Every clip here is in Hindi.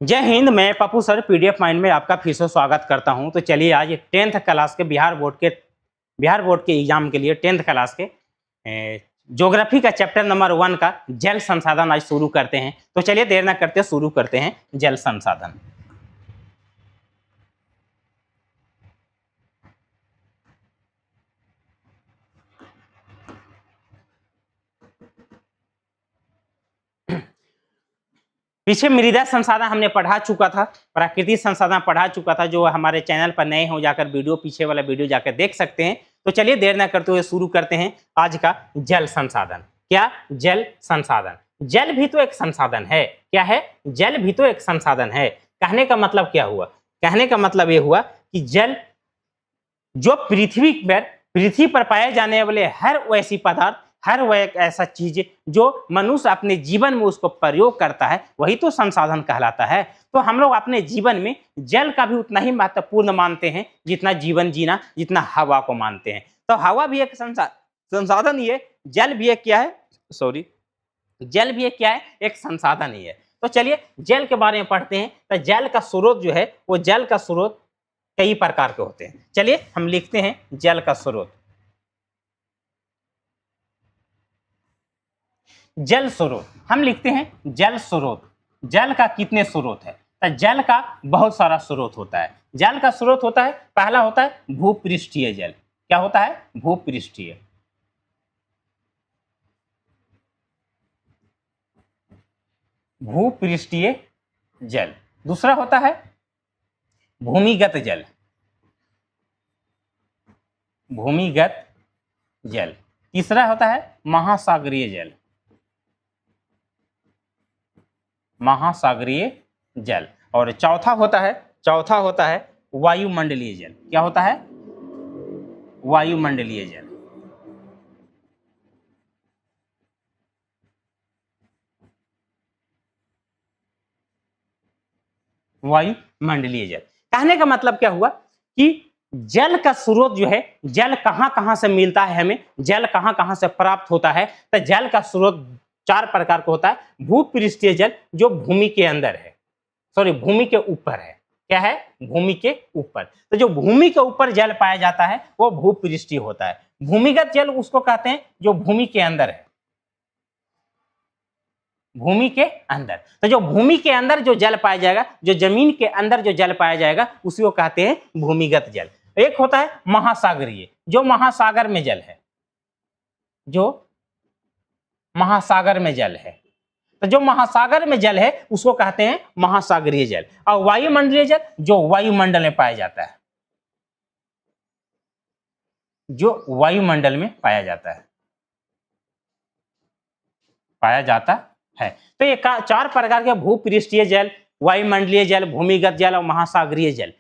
जय हिंद। मैं पप्पू सर पीडीएफ माइंड में आपका फिर से स्वागत करता हूं। तो चलिए आज 10th क्लास के बिहार बोर्ड के एग्जाम के लिए 10th क्लास के ज्योग्राफी का चैप्टर नंबर 1 का जल संसाधन आज शुरू करते हैं। तो चलिए देर न करते शुरू करते हैं जल संसाधन। पीछे मृदा संसाधन हमने पढ़ा चुका था, प्राकृतिक संसाधन पढ़ा चुका था। जो हमारे चैनल पर नए हो जाकर पीछे वाला वीडियो जाकर देख सकते हैं। तो चलिए देर न करते हुए शुरू करते हैं आज का जल संसाधन। क्या? जल संसाधन। जल भी तो एक संसाधन है। क्या है? जल भी तो एक संसाधन है। कहने का मतलब क्या हुआ? कहने का मतलब ये हुआ कि जल जो पृथ्वी पर पाए जाने वाले हर वैसी पदार्थ, हर वह एक ऐसा चीज जो मनुष्य अपने जीवन में उसको प्रयोग करता है, वही तो संसाधन कहलाता है। तो हम लोग अपने जीवन में जल का भी उतना ही महत्वपूर्ण मानते हैं जितना जीवन जीना, जितना हवा को मानते हैं। तो हवा भी एक संसाधन ही है, जल भी एक क्या है? जल भी एक क्या है? एक संसाधन ही है। तो चलिए जल के बारे में पढ़ते हैं। तो जल का स्रोत जो है, वो जल का स्रोत कई प्रकार के होते हैं। चलिए हम लिखते हैं जल का स्रोत। जल स्रोत हम लिखते हैं जल स्रोत। जल का कितने स्रोत है? तो जल का बहुत सारा स्रोत होता है। जल का स्रोत होता है, पहला होता है भूपृष्ठीय जल। क्या होता है? भूपृष्ठीय। भूपृष्ठीय जल। दूसरा होता है भूमिगत जल। भूमिगत जल। तीसरा होता है महासागरीय जल। महासागरीय जल। और चौथा होता है वायुमंडलीय जल। क्या होता है? वायुमंडलीय जल। वायुमंडलीय जल। कहने का मतलब क्या हुआ कि जल का स्रोत जो है, जल कहां कहां से मिलता है, हमें जल कहां कहां से प्राप्त होता है। तो जल का स्रोत 4 प्रकार का होता है। भूपृष्ठीय जल जो भूमि के अंदर है, भूमि के ऊपर है। क्या है? भूमि के ऊपर। तो जो भूमि के ऊपर जल पाया जाता है वो भूपृष्ठीय होता है। भूमिगत जल उसको कहते हैं जो भूमि के अंदर है। भूमि के अंदर। तो जो भूमि के अंदर जो जल पाया जाएगा, जो जमीन के अंदर जो जल पाया जाएगा, उसी को कहते हैं भूमिगत जल। एक होता है महासागरीय, जो महासागर में जल है। जो महासागर में जल है, तो जो महासागर में जल है उसको कहते हैं महासागरीय जल। और वायुमंडलीय जल जो वायुमंडल में पाया जाता है। जो वायुमंडल में पाया जाता है। तो ये 4 प्रकार के भूपृष्ठीय जल, वायुमंडलीय जल, भूमिगत जल और महासागरीय जल।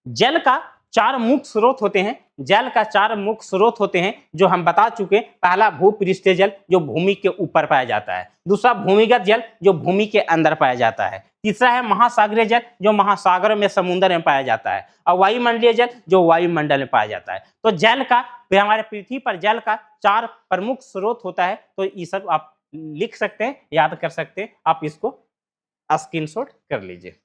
जल का 4 मुख्य स्रोत होते हैं। जल का 4 मुख्य स्रोत होते हैं जो हम बता चुके। पहला भूपृष्ठीय जल जो भूमि के ऊपर पाया जाता है। दूसरा भूमिगत जल जो भूमि के अंदर पाया जाता है। तीसरा है महासागरीय जल जो महासागर में, समुद्र में पाया जाता है। और वायुमंडलीय जल जो वायुमंडल में पाया जाता है। तो जल का, हमारे पृथ्वी पर जल का 4 प्रमुख स्रोत होता है। तो ये सब आप लिख सकते हैं, याद कर सकते हैं। आप इसको स्क्रीनशॉट कर लीजिए।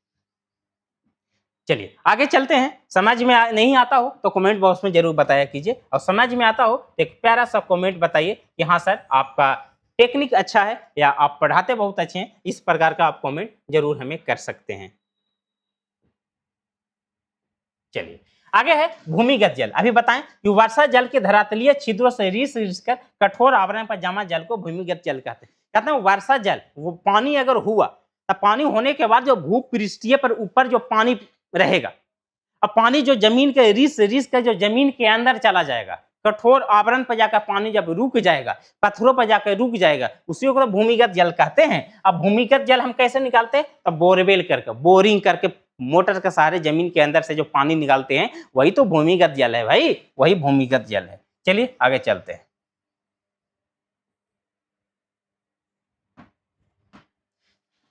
चलिए आगे चलते हैं। समझ में नहीं आता हो तो कमेंट बॉक्स में जरूर बताया कीजिए, और समझ में आता हो तो एक प्यारा सा कमेंट बताइए कि हाँ सर आपका टेक्निक अच्छा है या आप पढ़ाते बहुत अच्छे हैं। इस प्रकार का आप कमेंट जरूर हमें कर सकते हैं। चलिए आगे है भूमिगत जल। अभी बताएं कि वर्षा जल के धरातलीय छिद्रों से रिस कर कठोर आवरण पर जमा जल को भूमिगत जल कहते हैं। कहते हैं वर्षा जल, वो पानी अगर हुआ तो पानी होने के बाद जो भूपृष्ठीय पर ऊपर जो पानी रहेगा, अब पानी जो जमीन के रिस का जो जमीन के अंदर चला जाएगा, कठोर आवरण पर जाकर पानी जब रुक जाएगा, पत्थरों पर जाकर रुक जाएगा, उसी को भूमिगत जल कहते हैं। अब भूमिगत जल हम कैसे निकालते हैं? तो बोरवेल करके, बोरिंग करके, मोटर के सहारे जमीन के अंदर से जो पानी निकालते हैं वही तो भूमिगत जल है भाई, वही भूमिगत जल है। चलिए आगे चलते हैं।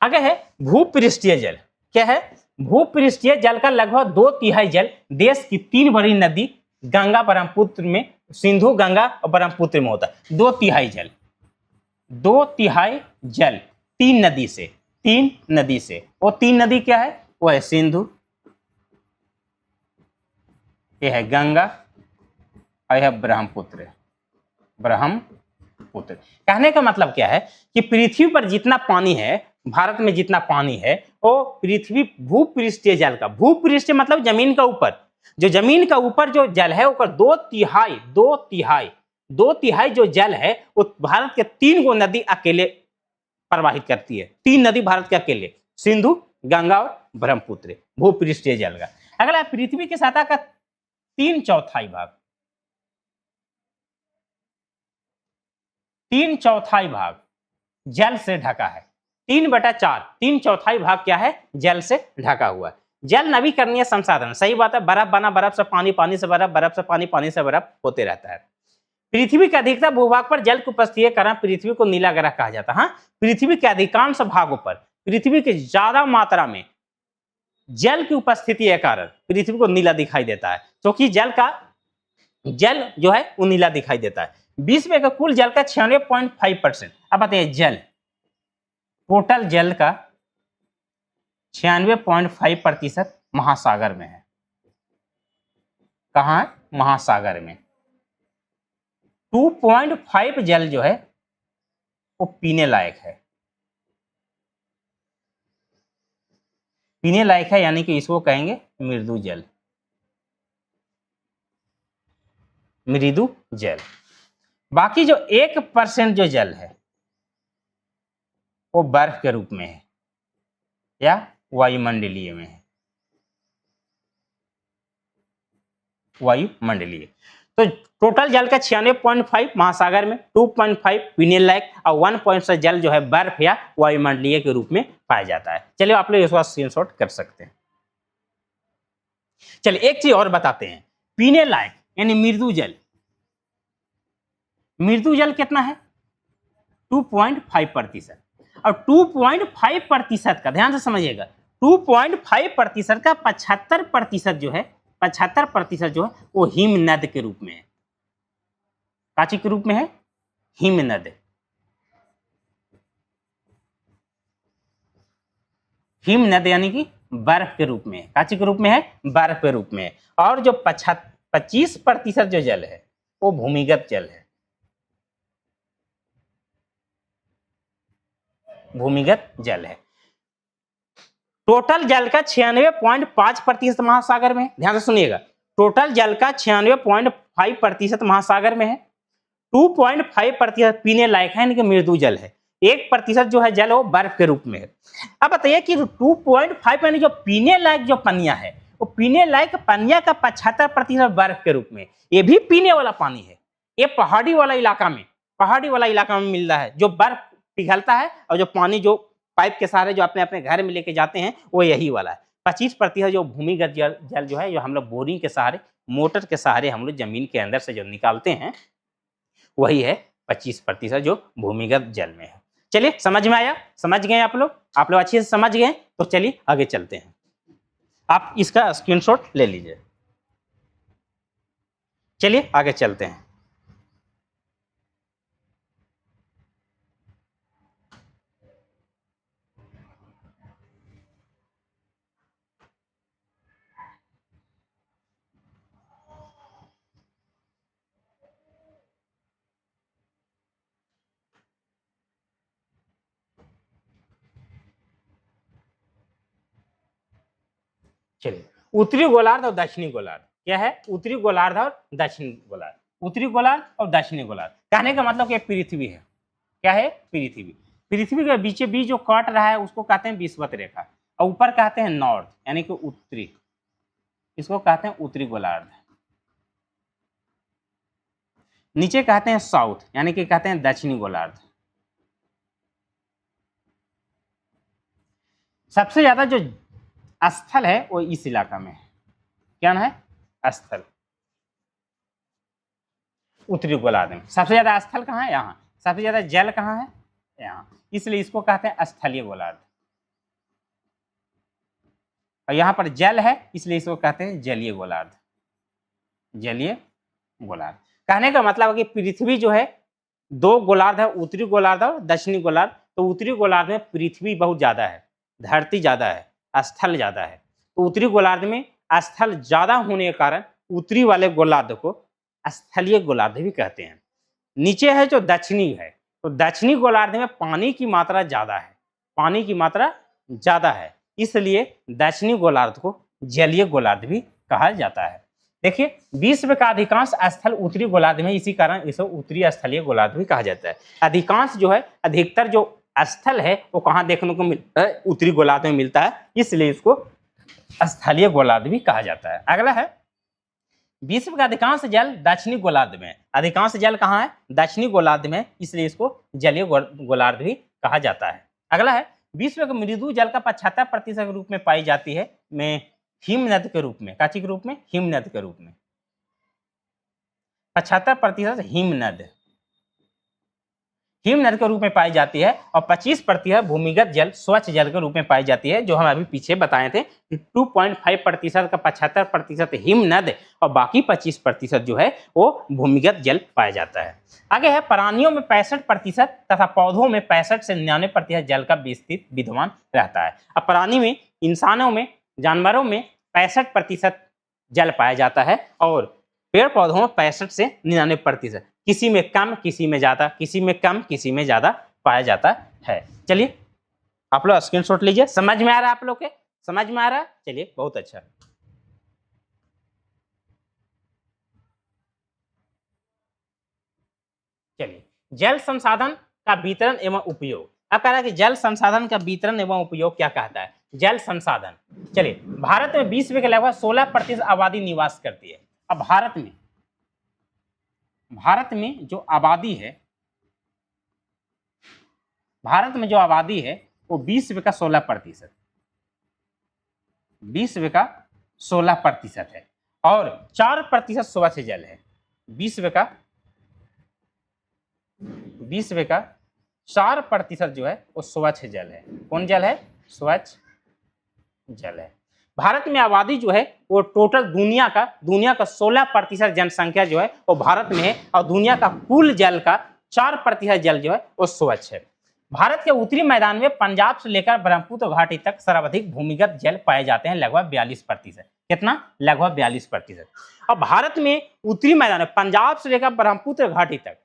आगे है भूपृष्ठीय जल। क्या है? भूपृष्ठीय जल का लगभग 2/3 जल देश की 3 बड़ी नदी गंगा, ब्रह्मपुत्र में, सिंधु, गंगा और ब्रह्मपुत्र में होता है। 2/3 जल 3 नदी से तीन नदी से। वो तीन नदी क्या है? वो है सिंधु, ये है गंगा और यह ब्रह्मपुत्र। ब्रह्मपुत्र कहने का मतलब क्या है कि पृथ्वी पर जितना पानी है, भारत में जितना पानी है, वो पृथ्वी भूपृष्ठीय जल का, भूपृष्ठ मतलब जमीन का ऊपर, जो जमीन का ऊपर जो जल है वो दो तिहाई जो जल है वो भारत के 3 गो नदी अकेले प्रवाहित करती है। 3 नदी भारत के अकेले, सिंधु, गंगा और ब्रह्मपुत्र, भूपृष्ठीय जल का। अगला पृथ्वी की सतह का 3/4 भाग, 3/4 भाग जल से ढका है। 3/4, 3/4 भाग क्या है? जल से ढका हुआ है। जल नवीकरणीय संसाधन, सही बात है, बर्फ बना, बर्फ से पानी, पानी से बर्फ, बर्फ से पानी, पानी से बर्फ होते रहता है। पृथ्वी के अधिकतर भूभाग पर जल की उपस्थिति के कारण पृथ्वी को नीला ग्रह कहा जाता है। हाँ, पृथ्वी के अधिकांश भागों पर, पृथ्वी की ज्यादा मात्रा में जल की उपस्थिति के कारण पृथ्वी को नीला दिखाई देता है, क्योंकि जल जो है वो नीला दिखाई देता है। विश्व के कुल जल का 96.5%। अब बताइए, जल, टोटल जल का 96.5% महासागर में है। कहाँ है? महासागर में। 2.5 जल जो है वो पीने लायक है। पीने लायक है यानी कि इसको कहेंगे मृदु जल, मृदु जल। बाकी जो 1% जो जल है वो बर्फ के रूप में है या वायुमंडलीय में है, वायुमंडलीय। तो टोटल जल का 96.5 महासागर में, 2.5 पीने लायक और 1 जल जो है बर्फ या वायुमंडलीय के रूप में पाया जाता है। चलिए आप लोग इसका स्क्रीनशॉट कर सकते हैं। चलिए एक चीज और बताते हैं, पीने लायक यानी मृदु जल, मृदु जल कितना है? 2.5%। और 2.5% का ध्यान से समझिएगा, 2.5% का 75% जो है, 75% जो है वो हिमनद के रूप में है। काची के रूप में है? हिमनद। हिमनद यानी कि बर्फ के रूप में है। काची के रूप में है? बर्फ के रूप में है। और जो 25% जो जल है वो भूमिगत जल है, भूमिगत जल है। टोटल जल का 96.5% महासागर में है। ध्यान से सुनिएगा, टोटल जल का 96.5% महासागर में है। 2.5% पीने लायक है यानी कि मृदु जल है। 1% जो है जल वो बर्फ के रूप में है। अब बताइए कि 2.5 यानी जो पीने लायक जो पनिया है, वो पीने लायक पनिया का 75% बर्फ के रूप में, ये भी पीने वाला पानी है। ये पहाड़ी वाला इलाका में मिल रहा है, जो बर्फ पिघलता है और जो पानी जो पाइप के सहारे जो अपने अपने घर में लेके जाते हैं वो यही वाला है। 25% जो भूमिगत जल जो है, जो हम लोग बोरिंग के सहारे, मोटर के सहारे हम लोग जमीन के अंदर से जो निकालते हैं, वही है 25% जो भूमिगत जल में है। चलिए समझ में आया? समझ गए आप लोग अच्छे से समझ गए? तो चलिए आगे चलते हैं। आप इसका स्क्रीनशॉट ले लीजिए। चलिए आगे चलते हैं। चलिए, उत्तरी गोलार्ध और दक्षिणी गोलार्ध क्या है? उत्तरी गोलार्ध और दक्षिणी गोलार्ध, उत्तरी गोलार्ध और दक्षिणी गोलार्ध। कहने का मतलब कि पृथ्वी है। क्या है? पृथ्वी। पृथ्वी के बीचे बीच जो काट रहा है उसको कहते हैं विषुवत रेखा, और ऊपर कहते हैं नॉर्थ यानी कि उत्तरी, इसको कहते हैं उत्तरी गोलार्ध। नीचे कहते हैं साउथ यानी कि कहते हैं दक्षिणी गोलार्ध। सबसे ज्यादा जो स्थल है वो इस इलाका में है। क्या है? स्थल। उत्तरी गोलार्ध में सबसे ज्यादा स्थल कहाँ है? यहाँ। सबसे ज्यादा जल कहाँ है? यहाँ। इसलिए इसको कहते हैं स्थलीय गोलार्ध। और यहाँ पर जल है इसलिए इसको कहते हैं जलीय गोलार्ध। जलीय गोलार्ध कहने का मतलब है कि पृथ्वी जो है 2 गोलार्ध है, उत्तरी गोलार्ध और दक्षिणी गोलार्ध। तो उत्तरी गोलार्ध में पृथ्वी बहुत ज्यादा है, धरती ज्यादा है, स्थल ज्यादा है। तो उत्तरी गोलार्ध में स्थल ज्यादा होने के कारण उत्तरी वाले गोलार्ध को स्थलीय गोलार्ध भी कहते हैं। नीचे है जो दक्षिणी है, तो दक्षिणी गोलार्ध में पानी की मात्रा ज्यादा है, पानी की मात्रा ज्यादा है, इसलिए दक्षिणी गोलार्ध को जलीय गोलार्ध भी कहा जाता है। देखिए विश्व का अधिकांश स्थल उत्तरी गोलार्ध में, इसी कारण इसे उत्तरी स्थलीय गोलार्ध भी कहा जाता है। अधिकांश जो है, अधिकतर जो स्थल है वो कहाँ देखने को मिलता है? उत्तरी गोलार्ध में मिलता है, इसलिए इसको स्थलीय गोलार्ध भी कहा जाता है। अगला है विश्व का अधिकांश जल दक्षिणी गोलार्ध में, अधिकांश जल कहाँ है? दक्षिणी गोलार्ध में, इसलिए इसको जलीय गोलार्ध भी कहा जाता है। अगला है विश्व के मृदु जल का 75% के रूप में पाई जाती है में हिम नद के रूप में, काची के रूप में? हिम नद के रूप में। 75% हिम नद के रूप में पाई जाती है और 25% भूमिगत जल स्वच्छ जल के रूप में पाई जाती है, जो हम अभी पीछे बताए थे। 2.5% का 75% हिम नद और बाकी 25% जो है वो भूमिगत जल पाया जाता है। आगे है प्राणियों में 65% तथा पौधों में 65 से 99% जल का विस्तृत विद्यमान रहता है। अब प्राणी में, इंसानों में, जानवरों में 65% जल पाया जाता है और पेड़ पौधों में 65 से 99%, किसी में कम किसी में ज्यादा, किसी में कम किसी में ज्यादा पाया जाता है। चलिए आप लोग स्क्रीनशॉट लीजिए। समझ में आ रहा है आप लोग के? समझ में आ रहा है? चलिए बहुत अच्छा। चलिए जल संसाधन का वितरण एवं उपयोग। अब कह रहा है कि जल संसाधन का वितरण एवं उपयोग क्या कहता है? जल संसाधन। चलिए भारत में विश्व के लगभग 16% आबादी निवास करती है। अब भारत में जो आबादी है, भारत में जो आबादी है वो विश्व का 16%, विश्व का 16% है और 4% स्वच्छ जल है। विश्व का 4% जो है वो स्वच्छ जल है। कौन जल है? स्वच्छ जल है। भारत में आबादी जो है वो टोटल दुनिया का 16% जनसंख्या जो है वो भारत में है और दुनिया का कुल जल का 4% जल जो है वो स्वच्छ है। भारत के उत्तरी मैदान में पंजाब से लेकर ब्रह्मपुत्र घाटी तक सर्वाधिक भूमिगत जल पाए जाते हैं, लगभग 42%। कितना? लगभग 42%। अब भारत में उत्तरी मैदान में पंजाब से लेकर ब्रह्मपुत्र घाटी तक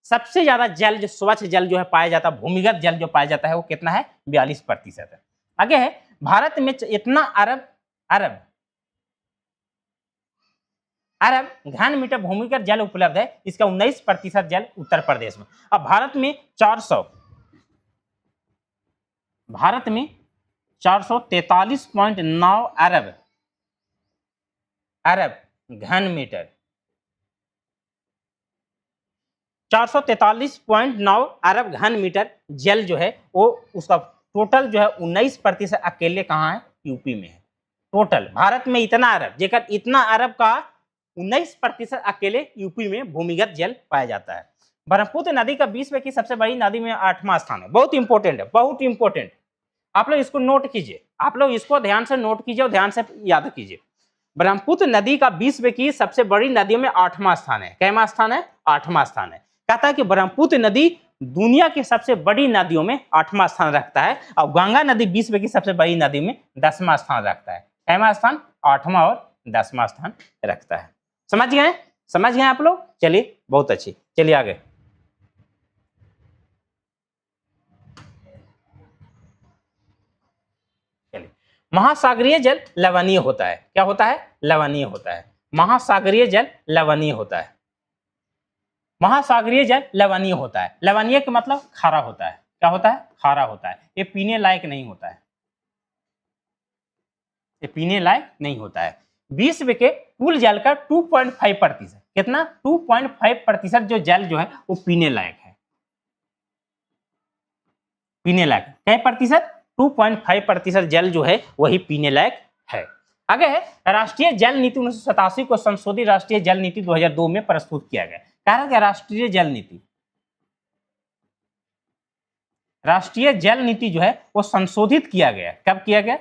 सबसे ज्यादा जल जो स्वच्छ जल जो है पाया जाता है, भूमिगत जल जो पाया जाता है वो कितना है? 42% है। आगे है भारत में इतना अरब घन मीटर भूमिगत जल उपलब्ध है, इसका 19% जल उत्तर प्रदेश में। अब भारत में 443.9 अरब घन मीटर, 443.9 अरब घन मीटर जल जो है वो उसका टोटल जो है 19% अकेले कहाँ है? यूपी में है। टोटल भारत में इतना अरब, जेकर इतना अरब का 19% अकेले यूपी में भूमिगत जल पाया जाता है। ब्रह्मपुत्र नदी का विश्व की सबसे बड़ी नदी में 8वां स्थान है। बहुत इंपॉर्टेंट है, बहुत इंपॉर्टेंट। आप लोग इसको नोट कीजिए, आप लोग इसको ध्यान से नोट कीजिए और ध्यान से याद कीजिए। ब्रह्मपुत्र नदी का विश्व की सबसे बड़ी नदियों में 8वां स्थान है। कैमा स्थान है? 8वां स्थान है। कहता है कि ब्रह्मपुत्र नदी दुनिया की सबसे बड़ी नदियों में 8वां स्थान रखता है और गंगा नदी विश्व की सबसे बड़ी नदी में 10वां स्थान रखता है। कैमा स्थान? 8वां और 10वां स्थान रखता है। समझ गए? समझ गए आप लोग? चलिए बहुत अच्छी। चलिए आगे। चलिए महासागरीय जल लवणीय होता है। क्या होता है? लवणीय होता है। महासागरीय जल लवणीय होता है। महासागरीय जल लवणीय होता है। लवणीय का मतलब खारा होता है। क्या होता है? खारा होता है। ये पीने लायक नहीं होता है, ये पीने लायक नहीं होता है। विश्व के कुल जल का 2.5%, कितना? 2.5% जो जल जो है वो पीने लायक है। पीने लायक क्या प्रतिशत? 2.5% जल जो है वही पीने लायक है। आगे है राष्ट्रीय जल नीति 1987 को संशोधित राष्ट्रीय जल नीति 2002 में प्रस्तुत किया गया। कह रहा है राष्ट्रीय जल नीति, राष्ट्रीय जल नीति जो है वो संशोधित किया गया। कब किया गया?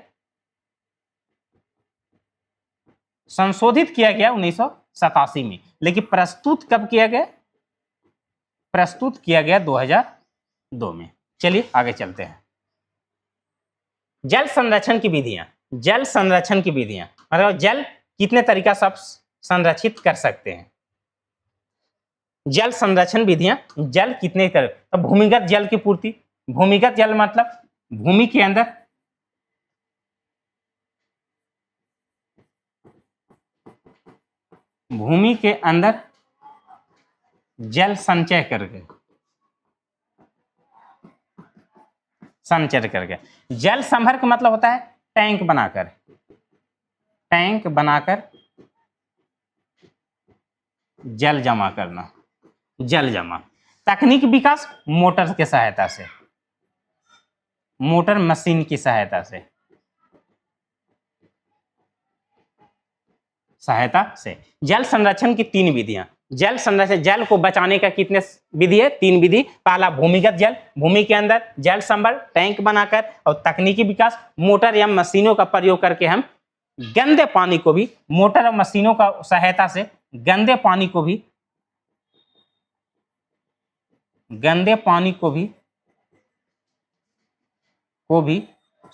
संशोधित किया गया 1987 में, लेकिन प्रस्तुत कब किया गया? प्रस्तुत किया गया 2002 में। चलिए आगे चलते हैं। जल संरक्षण की विधियां। जल संरक्षण की विधियां मतलब जल कितने तरीका से आप संरक्षित कर सकते हैं। जल संरक्षण विधियां, जल कितने तरह, तो भूमिगत जल की पूर्ति। भूमिगत जल मतलब भूमि के अंदर जल संचय करके जल संभर का मतलब होता है टैंक बनाकर जल जमा करना। जल जमा। तकनीक विकास मोटर के सहायता से, मोटर मशीन की सहायता से जल संरक्षण की 3 विधियां। जल संरक्षण, जल को बचाने का कितने विधि है? 3 विधि। पहला भूमिगत जल, भूमि के अंदर जल संभर टैंक बनाकर, और तकनीकी विकास मोटर या मशीनों का प्रयोग करके हम गंदे पानी को भी, मोटर और मशीनों का सहायता से गंदे पानी को भी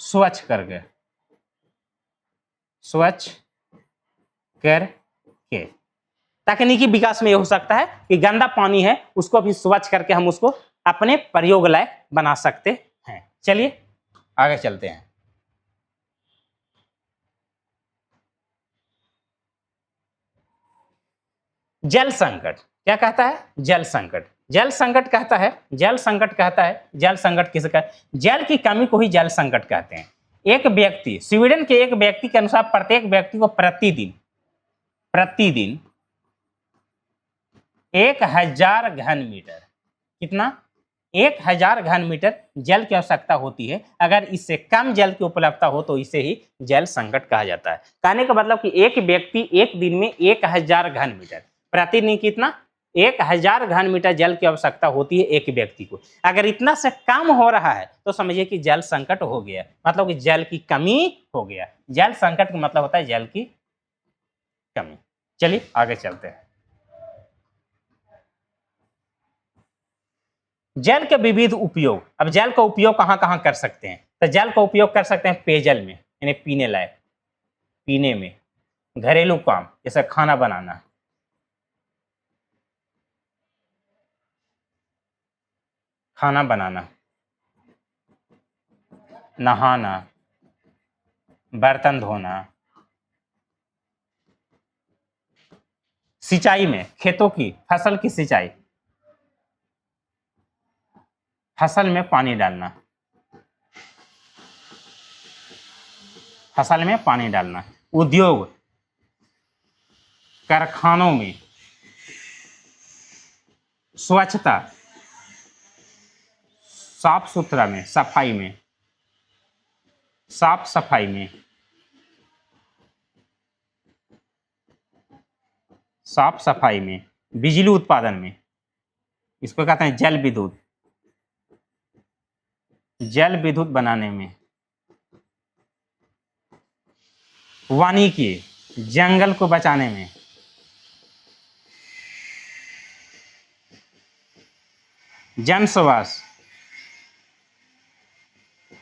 स्वच्छ करके तकनीकी विकास में यह हो सकता है कि गंदा पानी है उसको भी स्वच्छ करके हम उसको अपने प्रयोग लायक बना सकते हैं। चलिए आगे चलते हैं। जल संकट क्या कहता है? जल संकट। जल संकट कहता है जल संकट किसे कहते हैं? जल की कमी को ही जल संकट कहते हैं। एक व्यक्ति, स्वीडन के एक व्यक्ति के अनुसार प्रत्येक व्यक्ति को प्रतिदिन 1000 घन मीटर, कितना? 1000 घन मीटर जल की आवश्यकता होती है। अगर इससे कम जल की उपलब्धता हो तो इसे ही जल संकट कहा जाता है। कहने का मतलब कि एक व्यक्ति एक दिन में 1000 घन मीटर, प्रतिदिन कितना? 1000 घन मीटर जल की आवश्यकता होती है एक व्यक्ति को। अगर इतना से कम हो रहा है तो समझिए कि जल संकट हो गया, मतलब कि जल की कमी हो गया। जल संकट का मतलब होता है जल की कमी। चलिए आगे चलते हैं। जल के विविध उपयोग। अब जल का उपयोग कहां कहां कर सकते हैं? तो जल का उपयोग कर सकते हैं पेयजल में, यानी पीने लायक, पीने में, घरेलू काम जैसे खाना बनाना, नहाना, बर्तन धोना, सिंचाई में, खेतों की, फसल की सिंचाई, फसल में पानी डालना, उद्योग, कारखानों में, स्वच्छता, साफ सुथरा में, सफाई में, साफ सफाई में, बिजली उत्पादन में, इसको कहते हैं जल विद्युत बनाने में, वानिकी, जंगल को बचाने में, जन स्वास्थ्य,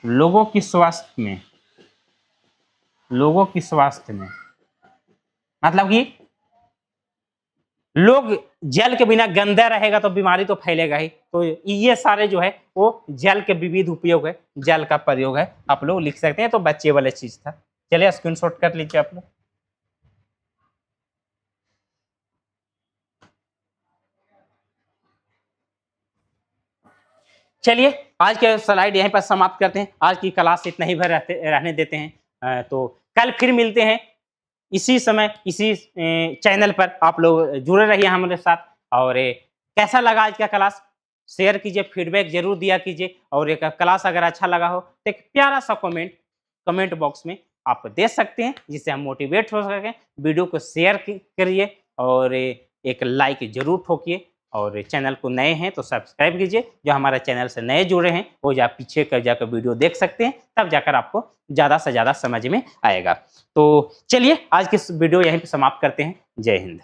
लोगों की स्वास्थ्य में, मतलब कि लोग जल के बिना गंदा रहेगा तो बीमारी तो फैलेगा ही। तो ये सारे जो है वो जल के विविध उपयोग है, जल का प्रयोग है। आप लोग लिख सकते हैं, तो बच्चे वाले चीज था। चलिए स्क्रीनशॉट कर लीजिए आप लोग। चलिए आज के स्लाइड यहीं पर समाप्त करते हैं। आज की क्लास इतना ही भर रहने देते हैं। तो कल फिर मिलते हैं इसी समय इसी चैनल पर। आप लोग जुड़े रहिए हमारे साथ। और कैसा लगा आज का क्लास शेयर कीजिए, फीडबैक जरूर दिया कीजिए। और एक क्लास अगर अच्छा लगा हो तो एक प्यारा सा कमेंट बॉक्स में आप दे सकते हैं, जिससे हम मोटिवेट हो सकें। वीडियो को शेयर करिए और एक लाइक जरूर ठोकिए। और चैनल को नए हैं तो सब्सक्राइब कीजिए। जो हमारे चैनल से नए जुड़े हैं वो पीछे कर जाकर वीडियो देख सकते हैं, तब जाकर आपको ज़्यादा से ज़्यादा समझ में आएगा। तो चलिए आज की वीडियो यहीं पे समाप्त करते हैं। जय हिंद।